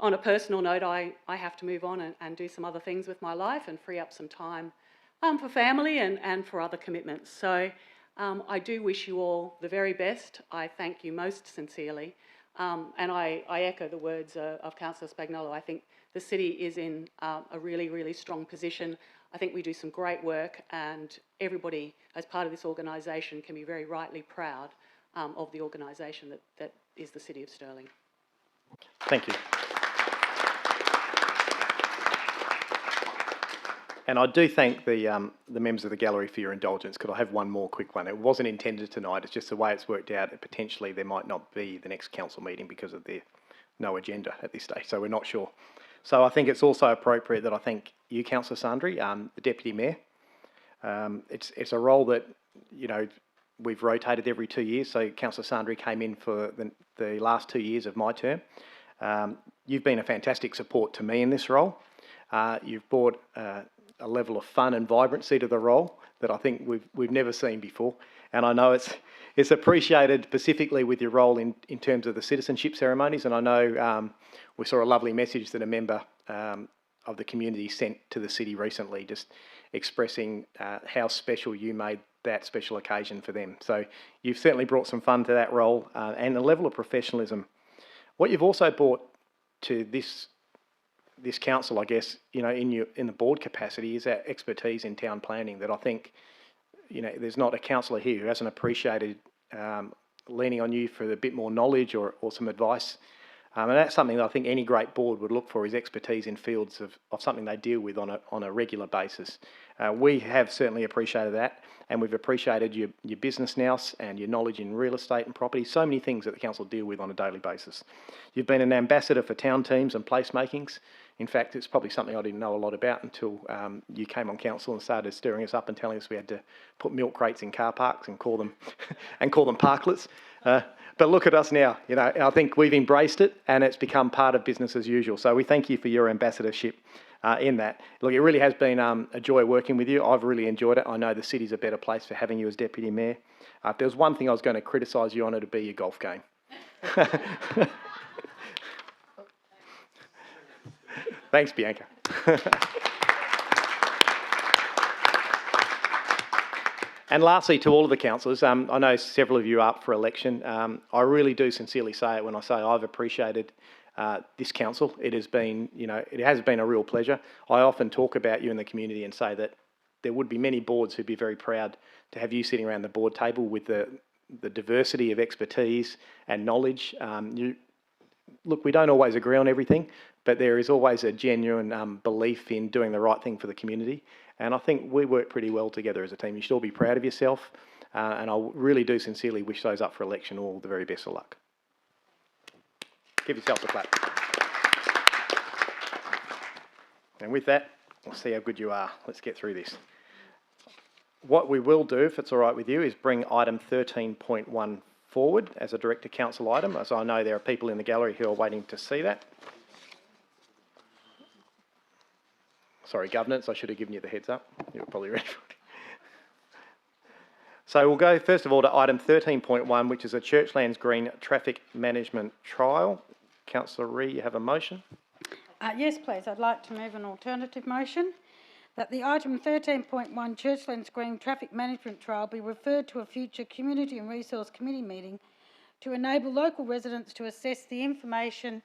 on a personal note, I have to move on and do some other things with my life and free up some time for family and for other commitments. So I do wish you all the very best. I thank you most sincerely. And I echo the words of Councillor Spagnolo. I think the city is in a really, really strong position. I think we do some great work, and everybody as part of this organisation can be very rightly proud of the organisation that is the City of Stirling. Thank you. And I do thank the members of the gallery for your indulgence, because I have one more quick one. It wasn't intended tonight, it's just the way it's worked out. Potentially there might not be the next council meeting because of the no agenda at this stage, so we're not sure. So I think it's also appropriate that I thank you, Councillor Sundry, the Deputy Mayor. It's a role that, you know, we've rotated every 2 years. So Councillor Sundry came in for the last 2 years of my term. You've been a fantastic support to me in this role. You've brought a level of fun and vibrancy to the role that I think we've never seen before. And I know it's appreciated specifically with your role in terms of the citizenship ceremonies. And I know we saw a lovely message that a member of the community sent to the city recently, just expressing how special you made that special occasion for them. So you've certainly brought some fun to that role and a level of professionalism. What you've also brought to this council, I guess, you know, in the board capacity, is that expertise in town planning that I think, you know, there's not a councillor here who hasn't appreciated leaning on you for a bit more knowledge or some advice. And that's something that I think any great board would look for, is expertise in fields of something they deal with on a regular basis. We have certainly appreciated that, and we've appreciated your business nous and your knowledge in real estate and property, so many things that the council deal with on a daily basis. You've been an ambassador for town teams and placemakings. In fact, it's probably something I didn't know a lot about until you came on council and started stirring us up and telling us we had to put milk crates in car parks and call them parklets. But look at us now. You know, I think we've embraced it and it's become part of business as usual. So we thank you for your ambassadorship in that. Look, it really has been a joy working with you. I've really enjoyed it. I know the city's a better place for having you as Deputy Mayor. If there was one thing I was going to criticise you on, it'd be your golf game. Thanks, Bianca. And lastly, to all of the councillors, I know several of you are up for election. I really do sincerely say it when I say I've appreciated this council. It has been, you know, it has been a real pleasure. I often talk about you in the community and say that there would be many boards who'd be very proud to have you sitting around the board table with the diversity of expertise and knowledge. Look, we don't always agree on everything, but there is always a genuine belief in doing the right thing for the community. And I think we work pretty well together as a team. You should all be proud of yourself. And I really do sincerely wish those up for election all the very best of luck. Give yourself a clap. And with that, we'll see how good you are. Let's get through this. What we will do, if it's all right with you, is bring item 13.1 forward as a Director Council item, as I know there are people in the gallery who are waiting to see that. Sorry, governance, I should have given you the heads up. You were probably ready for it. So we'll go first of all to item 13.1, which is a Churchlands Green traffic management trial. Councillor Ree, you have a motion? Yes, please. I'd like to move an alternative motion that the item 13.1 Churchlands Green traffic management trial be referred to a future Community and Resource Committee meeting to enable local residents to assess the information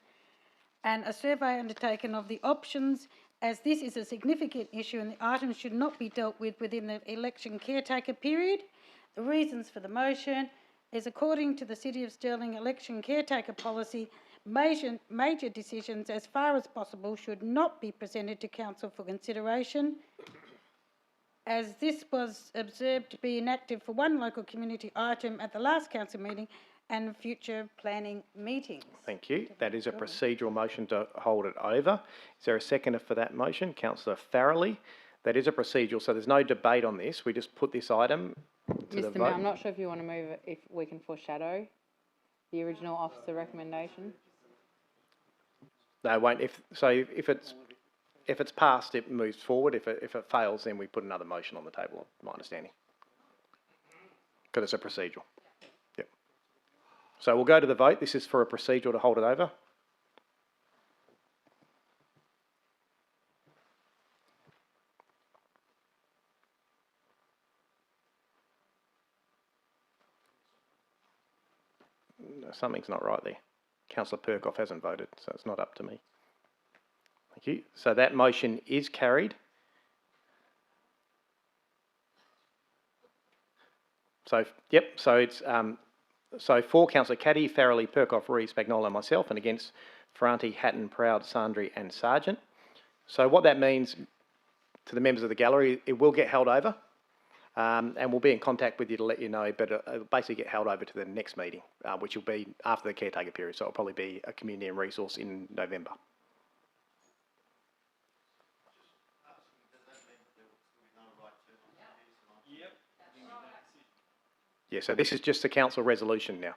and a survey undertaken of the options, as this is a significant issue and the item should not be dealt with within the election caretaker period. The reasons for the motion is, according to the City of Stirling election caretaker policy, major decisions as far as possible should not be presented to Council for consideration, as this was observed to be inactive for one local community item at the last Council meeting and future planning meetings. Thank you. That is a procedural motion to hold it over. Is there a seconder for that motion? Councillor Farrelly. That is a procedural, so there's no debate on this. We just put this item to the vote. Mr. Mayor, I'm not sure if you want to move it, if we can foreshadow the original officer recommendation. No, it won't. If it's passed, it moves forward. If it fails, then we put another motion on the table, my understanding. Because it's a procedural. Yep. So we'll go to the vote. This is for a procedural to hold it over. No, something's not right there. Councillor Perkoff hasn't voted, so it's not up to me. Thank you. So that motion is carried. So, yep, so it's so for Councillor Caddy, Farrelly, Perkoff, Rees, Spagnola and myself, and against Ferranti, Hatton, Proud, Sandri and Sargent. So what that means to the members of the gallery, it will get held over. And we'll be in contact with you to let you know, but it'll basically get held over to the next meeting, which will be after the caretaker period, so it'll probably be a community and resource in November. Yeah, so this is just a council resolution now.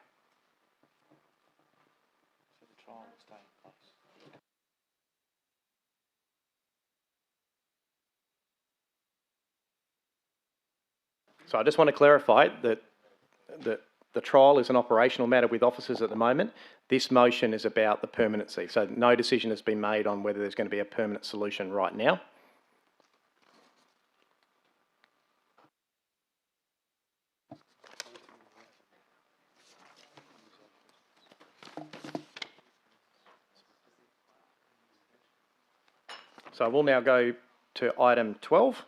So I just want to clarify that the trial is an operational matter with officers at the moment. This motion is about the permanency. So no decision has been made on whether there's going to be a permanent solution right now. So we'll now go to item 12.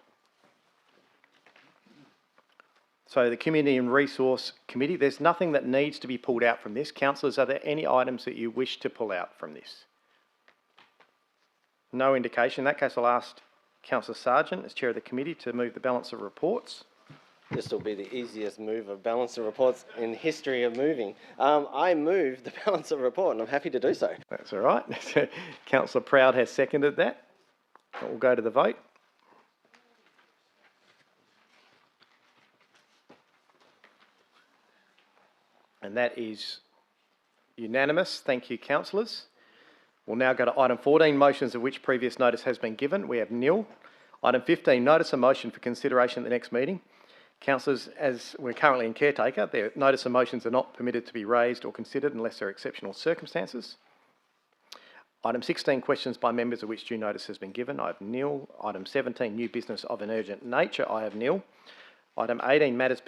So the Community and Resource Committee, there's nothing that needs to be pulled out from this. Councillors, are there any items that you wish to pull out from this? No indication. In that case, I'll ask Councillor Sargent, as Chair of the Committee, to move the balance of reports. This will be the easiest move of balance of reports in the history of moving. I move the balance of report, and I'm happy to do so. That's all right. Councillor Proud has seconded that. We'll go to the vote. And that is unanimous. Thank you, councillors. We'll now go to item 14, motions of which previous notice has been given. We have nil. Item 15, notice of motion for consideration at the next meeting. Councillors, as we're currently in caretaker, their notice of motions are not permitted to be raised or considered unless there are exceptional circumstances. Item 16, questions by members of which due notice has been given. I have nil. Item 17, new business of an urgent nature. I have nil. Item 18, matters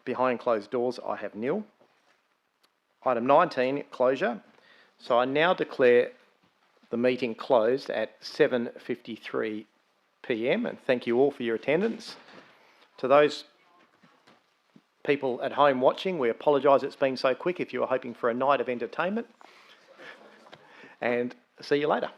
behind closed doors. I have nil. Item 19, closure. So I now declare the meeting closed at 7:53 p.m. and thank you all for your attendance. To those people at home watching, we apologise it's been so quick if you were hoping for a night of entertainment. And see you later.